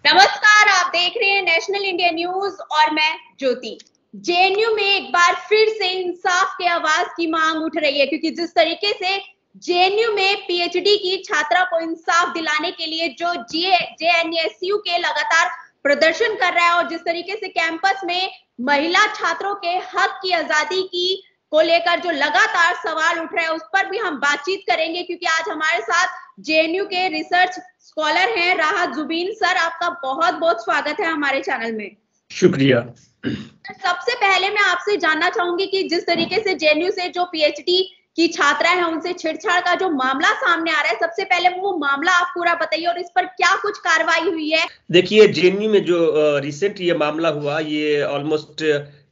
नमस्कार, आप देख रहे हैं नेशनल इंडिया न्यूज और मैं ज्योति। जेएनयू में एक बार फिर से इंसाफ के आवाज की मांग उठ रही है, क्योंकि जिस तरीके से जेएनयू में पीएचडी की छात्रा को इंसाफ दिलाने के लिए जो जेएनयू के लगातार प्रदर्शन कर रहा है और जिस तरीके से कैंपस में महिला छात्रों के हक की आजादी की को लेकर जो लगातार सवाल उठ रहे हैं, उस पर भी हम बातचीत करेंगे। क्योंकि आज हमारे साथ जेएनयू के रिसर्च स्कॉलर हैं राहत जुबीन सर। आपका बहुत बहुत स्वागत है हमारे चैनल में। शुक्रिया। सबसे पहले मैं आपसे जानना चाहूंगी कि जिस तरीके से जेएनयू से जो पीएचडी की छात्रा है उनसे छेड़छाड़ का जो मामला सामने आ रहा है, सबसे पहले वो मामला आप पूरा बताइए और इस पर क्या कुछ कार्रवाई हुई है। देखिए, जेएनयू में जो रिसेंट ये मामला हुआ, ये ऑलमोस्ट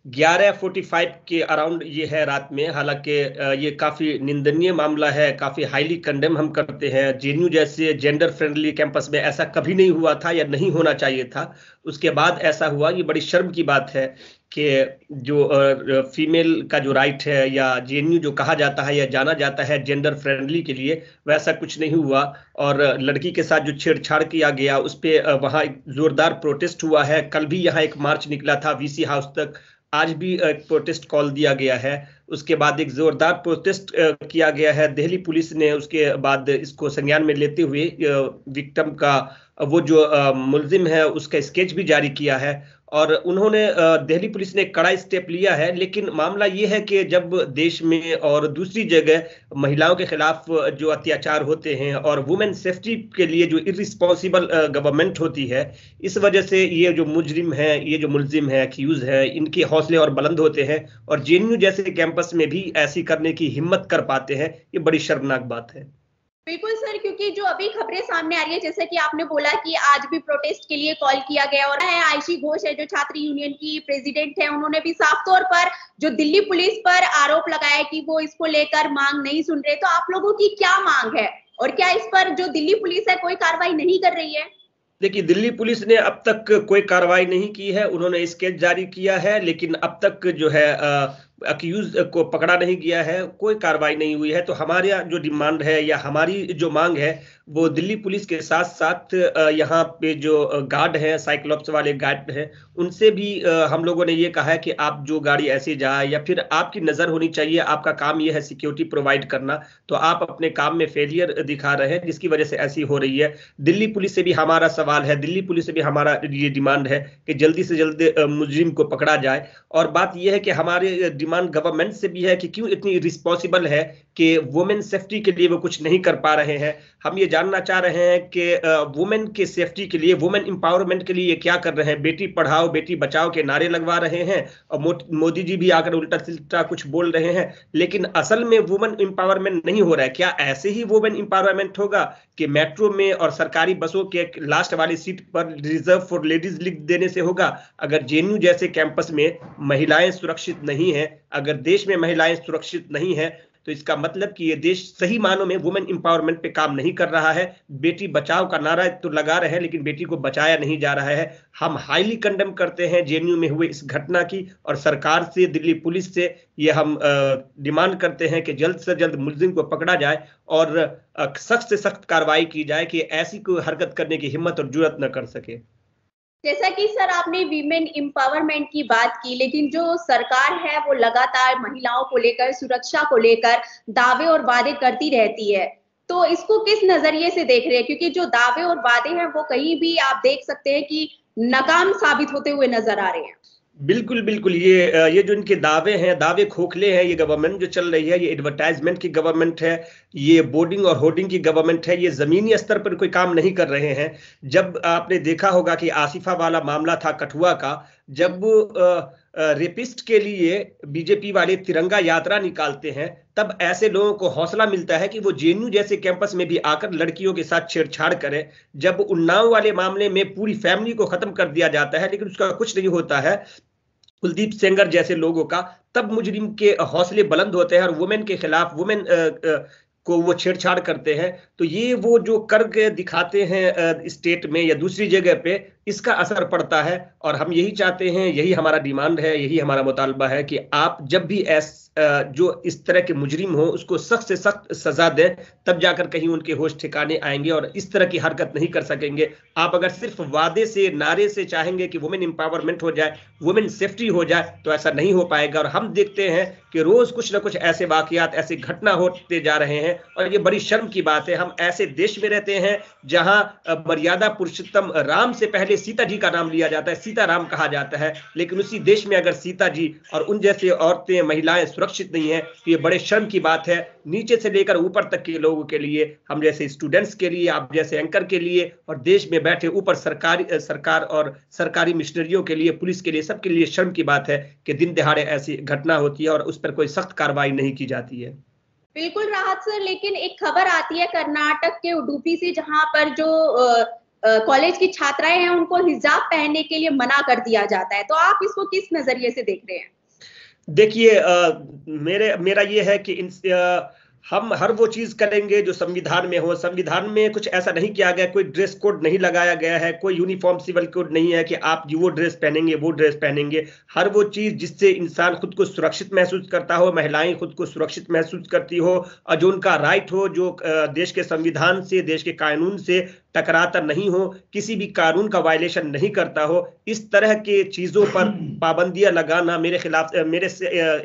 11:45 के अराउंड ये है रात में। हालांकि ये काफी निंदनीय मामला है, काफी हाईली कंडेम हम करते हैं। जेएनयू जैसे जेंडर फ्रेंडली कैंपस में ऐसा कभी नहीं हुआ था या नहीं होना चाहिए था। उसके बाद ऐसा हुआ, ये बड़ी शर्म की बात है कि जो फीमेल का जो राइट है या जेएनयू जो कहा जाता है या जाना जाता है जेंडर फ्रेंडली के लिए, वैसा कुछ नहीं हुआ। और लड़की के साथ जो छेड़छाड़ किया गया उस पर वहाँ एक जोरदार प्रोटेस्ट हुआ है। कल भी यहाँ एक मार्च निकला था वीसी हाउस तक, आज भी एक प्रोटेस्ट कॉल दिया गया है। उसके बाद एक जोरदार प्रोटेस्ट किया गया है। दिल्ली पुलिस ने उसके बाद इसको संज्ञान में लेते हुए विक्टिम का वो जो मुलजिम है उसका स्केच भी जारी किया है और उन्होंने दिल्ली पुलिस ने कड़ा स्टेप लिया है। लेकिन मामला ये है कि जब देश में और दूसरी जगह महिलाओं के खिलाफ जो अत्याचार होते हैं और वुमेन सेफ्टी के लिए जो इर्रिस्पॉन्सिबल गवर्नमेंट होती है, इस वजह से ये जो मुजरिम है, ये जो मुलजिम है, एक्यूज है, इनके हौसले और बुलंद होते हैं और जेएनयू जैसे कैंपस में भी ऐसी करने की हिम्मत कर पाते हैं। ये बड़ी शर्मनाक बात है। बिल्कुल सर, क्योंकि जो अभी खबरें सामने आ रही है, जैसे कि आपने बोला कि आज भी प्रोटेस्ट के लिए कॉल किया गया और है आयशी घोष है जो छात्र यूनियन की प्रेसिडेंट है, उन्होंने भी साफ तौर पर जो दिल्ली पुलिस पर आरोप लगाया कि वो इसको लेकर मांग नहीं सुन रहे। तो आप लोगों की क्या मांग है और क्या इस पर जो दिल्ली पुलिस है कोई कार्रवाई नहीं कर रही है? देखिए, दिल्ली पुलिस ने अब तक कोई कार्रवाई नहीं की है। उन्होंने स्केच जारी किया है लेकिन अब तक जो है अक्यूज को पकड़ा नहीं गया है, कोई कार्रवाई नहीं हुई है। तो हमारे जो डिमांड है या हमारी जो मांग है वो दिल्ली पुलिस के साथ साथ यहाँ पे जो गार्ड हैं, साइक्लोप्स वाले गार्ड हैं, उनसे भी हम लोगों ने ये कहा है कि आप जो गाड़ी ऐसे जाए या फिर आपकी नज़र होनी चाहिए, आपका काम ये है सिक्योरिटी प्रोवाइड करना, तो आप अपने काम में फेलियर दिखा रहे हैं जिसकी वजह से ऐसी हो रही है। दिल्ली पुलिस से भी हमारा सवाल है, दिल्ली पुलिस से भी हमारा ये डिमांड है कि जल्दी से जल्द मुजरिम को पकड़ा जाए। और बात यह है कि हमारे डिमांड गवर्नमेंट से भी है कि क्यों इतनी रिस्पॉन्सिबल है कि वुमेन सेफ्टी के लिए वो कुछ नहीं कर पा रहे हैं। हम ये जानना चाह रहे हैं कि वुमेन के सेफ्टी के लिए, वुमेन एम्पावरमेंट के लिए ये क्या कर रहे हैं। बेटी पढ़ाओ बेटी बचाओ के नारे लगवा रहे हैं और मोदी जी भी आकर उल्टा सिल्टा कुछ बोल रहे हैं, लेकिन असल में वुमेन एम्पावरमेंट नहीं हो रहा है। क्या ऐसे ही वुमेन एम्पावरमेंट होगा कि मेट्रो में और सरकारी बसों के लास्ट वाली सीट पर रिजर्व फॉर लेडीज लिख देने से होगा? अगर जेएनयू जैसे कैंपस में महिलाएं सुरक्षित नहीं है, अगर देश में महिलाएं सुरक्षित नहीं है, तो इसका मतलब कि ये देश सही मानों में वुमेन एम्पावरमेंट पे काम नहीं कर रहा है। बेटी बचाओ का नारा तो लगा रहे हैं लेकिन बेटी को बचाया नहीं जा रहा है। हम हाईली कंडेम करते हैं जेएनयू में हुए इस घटना की और सरकार से, दिल्ली पुलिस से ये हम डिमांड करते हैं कि जल्द से जल्द मुलजिम को पकड़ा जाए और सख्त से सख्त कार्रवाई की जाए कि ऐसी कोई हरकत करने की हिम्मत और जुर्रत न कर सके। जैसा कि सर आपने वीमेन एम्पावरमेंट की बात की, लेकिन जो सरकार है वो लगातार महिलाओं को लेकर, सुरक्षा को लेकर दावे और वादे करती रहती है। तो इसको किस नजरिए से देख रहे हैं? क्योंकि जो दावे और वादे हैं वो कहीं भी आप देख सकते हैं कि नाकाम साबित होते हुए नजर आ रहे हैं। बिल्कुल बिल्कुल, ये जो इनके दावे हैं, दावे खोखले हैं। ये गवर्नमेंट जो चल रही है ये एडवर्टाइजमेंट की गवर्नमेंट है, ये बोर्डिंग और होर्डिंग की गवर्नमेंट है। ये जमीनी स्तर पर कोई काम नहीं कर रहे हैं। जब आपने देखा होगा कि आसिफा वाला मामला था कठुआ का, जब रेपिस्ट के लिए बीजेपी वाले तिरंगा यात्रा निकालते हैं, तब ऐसे लोगों को हौसला मिलता है कि वो जेएनयू जैसे कैंपस में भी आकर लड़कियों के साथ छेड़छाड़ करें। जब उन्नाव वाले मामले में पूरी फैमिली को खत्म कर दिया जाता है लेकिन उसका कुछ नहीं होता है कुलदीप सेंगर जैसे लोगों का, तब मुजरिम के हौसले बुलंद होते हैं और वुमेन के खिलाफ, वुमेन को वो छेड़छाड़ करते हैं। तो ये वो जो करके दिखाते हैं स्टेट में या दूसरी जगह पे, इसका असर पड़ता है। और हम यही चाहते हैं, यही हमारा डिमांड है, यही हमारा मुतालबा है कि आप जब भी जो इस तरह के मुजरिम हो उसको सख्त से सख्त सजा दें, तब जाकर कहीं उनके होश ठिकाने आएंगे और इस तरह की हरकत नहीं कर सकेंगे। आप अगर सिर्फ वादे से, नारे से चाहेंगे कि वुमेन एम्पावरमेंट हो जाए, वुमेन सेफ्टी हो जाए, तो ऐसा नहीं हो पाएगा। और हम देखते हैं कि रोज कुछ ना कुछ ऐसे वाकयात, ऐसे घटना होते जा रहे हैं और ये बड़ी शर्म की बात है। हम ऐसे देश में रहते हैं जहां मर्यादा पुरुषोत्तम राम से पहले सीता जी का नाम लिया जाता है, सीता राम कहा जाता है, लेकिन उसी देश में अगर सीता जी और उन जैसे औरतें, महिलाएं सुरक्षित नहीं है तो ये बड़े शर्म की बात है, नीचे से लेकर ऊपर तक के लोगों के लिए, हम जैसे स्टूडेंट्स के लिए, आप जैसे एंकर के लिए, और देश में बैठे ऊपर सरकार और सरकारी मिशनरियों के लिए, पुलिस के लिए, सबके लिए शर्म की बात है कि दिन दहाड़े ऐसी घटना होती है और उस पर कोई सख्त कार्रवाई नहीं की जाती है। बिल्कुल राहत सर, लेकिन एक खबर आती है कर्नाटक के उडुपी से, जहां पर जो कॉलेज की छात्राएं हैं उनको हिजाब पहनने के लिए मना कर दिया जाता है, तो आप इसको किस नजरिए से देख रहे हैं? देखिए, मेरा ये है कि हम हर वो चीज करेंगे जो संविधान में हो। संविधान में कुछ ऐसा नहीं किया गया, कोई ड्रेस कोड नहीं लगाया गया है, कोई यूनिफॉर्म सिविल कोड नहीं है कि आप वो ड्रेस पहनेंगे, वो ड्रेस पहनेंगे। हर वो चीज जिससे इंसान खुद को सुरक्षित महसूस करता हो, महिलाएं खुद को सुरक्षित महसूस करती हो, और जो उनका राइट हो, जो देश के संविधान से, देश के कानून से टकराता नहीं हो, किसी भी कानून का वायलेशन नहीं करता हो, इस तरह के चीजों पर पाबंदियां लगाना मेरे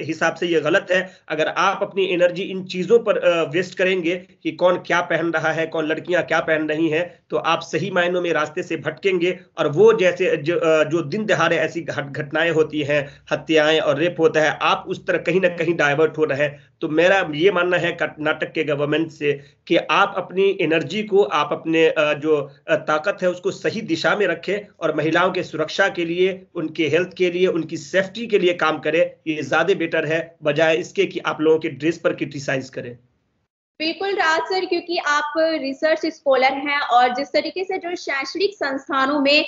हिसाब से ये गलत है। अगर आप अपनी एनर्जी इन चीजों पर वेस्ट करेंगे कि कौन क्या पहन रहा है, कौन लड़कियां क्या पहन रही हैं, तो आप सही मायनों में रास्ते से भटकेंगे। और वो जैसे जो दिन दहाड़े ऐसी घटनाएं होती हैं, हत्याएं और रेप होता है, आप उस तरह कहीं ना कहीं डाइवर्ट हो रहे हैं। तो मेरा ये मानना है कर्नाटक के गवर्नमेंट से कि आप अपनी एनर्जी को, आप अपने जो ताकत है उसको सही दिशा में रखें और महिलाओं के सुरक्षा के लिए, उनके हेल्थ के लिए, उनकी सेफ्टी के लिए काम करें। ये ज्यादा बेटर है बजाय इसके कि आप लोगों के ड्रेस पर क्रिटिसाइज करें। बिल्कुल राज सर, क्योंकि आप रिसर्च स्कॉलर हैं और जिस तरीके से जो शैक्षणिक संस्थानों में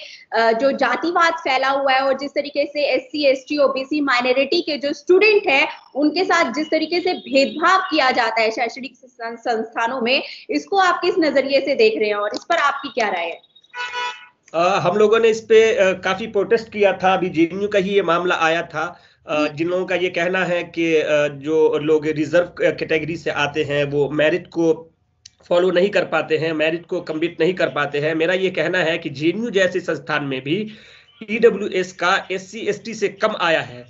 जो जातिवाद फैला हुआ है और जिस तरीके से SC ST OBC माइनॉरिटी के जो स्टूडेंट हैं उनके साथ जिस तरीके से भेदभाव किया जाता है शैक्षणिक संस्थानों में, इसको आप किस नजरिए से देख रहे हैं और इस पर आपकी क्या राय है? हम लोगों ने इस पे काफी प्रोटेस्ट किया था। अभी JNU का ही ये मामला आया था। जिन लोगों का ये कहना है कि जो लोग रिजर्व कैटेगरी से आते हैं वो मेरिट को फॉलो नहीं कर पाते हैं, मेरिट को कंप्लीट नहीं कर पाते हैं। मेरा ये कहना है कि JNU जैसे संस्थान में भी EWS का SC ST से कम आया है,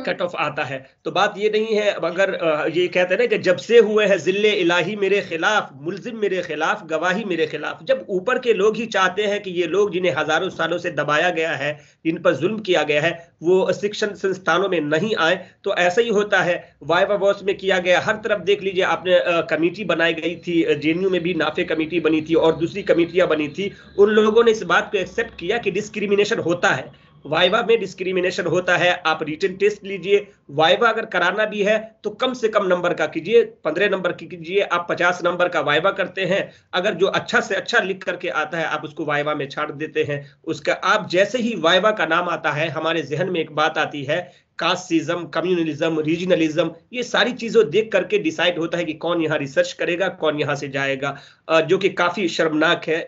कट ऑफ आता है। तो बात ये नहीं है, अगर ये कहते हैं ना कि जब से हुए हैं जिल्ले इलाही मेरे खिलाफ, मुल्जिम मेरे खिलाफ, गवाही मेरे खिलाफ। जब ऊपर के लोग ही चाहते हैं कि ये लोग जिन्हें हजारों सालों से दबाया गया है, जिन पर जुल्म किया गया है, वो शिक्षण संस्थानों में नहीं आए, तो ऐसा ही होता है। वाइवा वॉस में किया गया, हर तरफ देख लीजिए आपने, कमेटी बनाई गई थी, JNU में भी नाफे कमेटी बनी थी और दूसरी कमेटियां बनी थी। उन लोगों ने इस बात को एक्सेप्ट किया कि डिस्क्रिमिनेशन होता है, वाइवा में डिस्क्रिमिनेशन होता है। आप रिटन टेस्ट लीजिए, वाइवा अगर कराना भी है तो कम से कम नंबर का कीजिए, 15 नंबर की कीजिए। आप 50 नंबर का वाइवा करते हैं, अगर जो अच्छा से अच्छा लिख करके आता है आप उसको वाइवा में छाड़ देते हैं। उसका आप जैसे ही वाइवा का नाम आता है, हमारे जहन में एक बात आती है, कास्टिज्म, कम्युनलिज्म, रीजनलिज्म, ये सारी चीजों देख करके डिसाइड होता है कि कौन यहाँ रिसर्च करेगा, कौन यहाँ से जाएगा, जो कि काफी शर्मनाक है।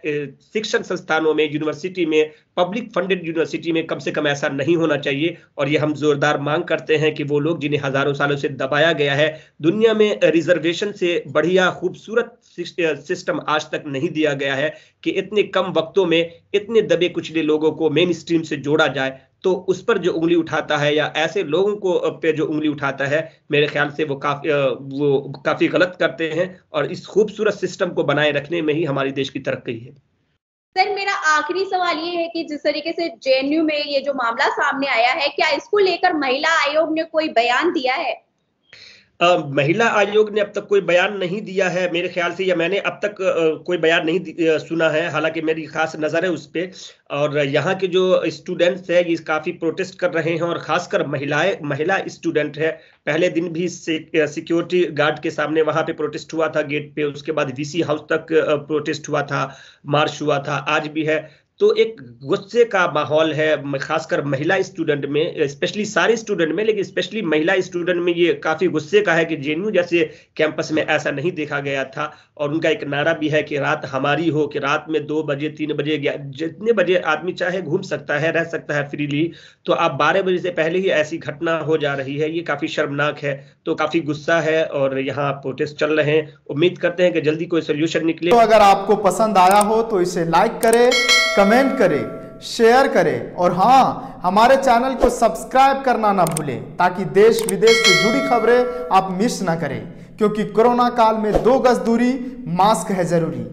शिक्षण संस्थानों में, यूनिवर्सिटी में, पब्लिक फंडेड यूनिवर्सिटी में कम से कम ऐसा नहीं होना चाहिए। और ये हम जोरदार मांग करते हैं कि वो लोग जिन्हें हजारों सालों से दबाया गया है, दुनिया में रिजर्वेशन से बढ़िया खूबसूरत सिस्टम आज तक नहीं दिया गया है कि इतने कम वक्तों में इतने दबे कुचले लोगों को मेन स्ट्रीम से जोड़ा जाए। तो उस पर जो उंगली उठाता है या ऐसे लोगों को पे जो उंगली उठाता है, मेरे ख्याल से वो काफी गलत करते हैं। और इस खूबसूरत सिस्टम को बनाए रखने में ही हमारी देश की तरक्की है। सर, मेरा आखिरी सवाल ये है कि जिस तरीके से JNU में ये जो मामला सामने आया है, क्या इसको लेकर महिला आयोग ने कोई बयान दिया है? महिला आयोग ने अब तक कोई बयान नहीं दिया है मेरे ख्याल से, या मैंने अब तक कोई बयान नहीं सुना है। हालांकि मेरी खास नज़र है उस पे। और यहाँ के जो स्टूडेंट्स हैं ये काफ़ी प्रोटेस्ट कर रहे हैं, और ख़ासकर महिला स्टूडेंट है। पहले दिन भी सिक्योरिटी गार्ड के सामने वहाँ पे प्रोटेस्ट हुआ था गेट पे, उसके बाद VC हाउस तक प्रोटेस्ट हुआ था, मार्च हुआ था, आज भी है। तो एक गुस्से का माहौल है, खासकर महिला स्टूडेंट में, स्पेशली सारे स्टूडेंट में, लेकिन स्पेशली महिला स्टूडेंट में ये काफी गुस्से का है कि जेएनयू जैसे कैंपस में ऐसा नहीं देखा गया था। और उनका एक नारा भी है कि रात हमारी हो, कि रात में 2 बजे 3 बजे जितने बजे आदमी चाहे घूम सकता है, रह सकता है फ्रीली, तो आप 12 बजे से पहले ही ऐसी घटना हो जा रही है, ये काफी शर्मनाक है। तो काफी गुस्सा है और यहाँ प्रोटेस्ट चल रहे हैं। उम्मीद करते हैं कि जल्दी कोई सोल्यूशन निकले। तो अगर आपको पसंद आया हो तो इसे लाइक करें, कमेंट करें, शेयर करें और हाँ, हमारे चैनल को सब्सक्राइब करना ना भूलें, ताकि देश विदेश से जुड़ी खबरें आप मिस ना करें। क्योंकि कोरोना काल में 2 गज दूरी, मास्क है जरूरी।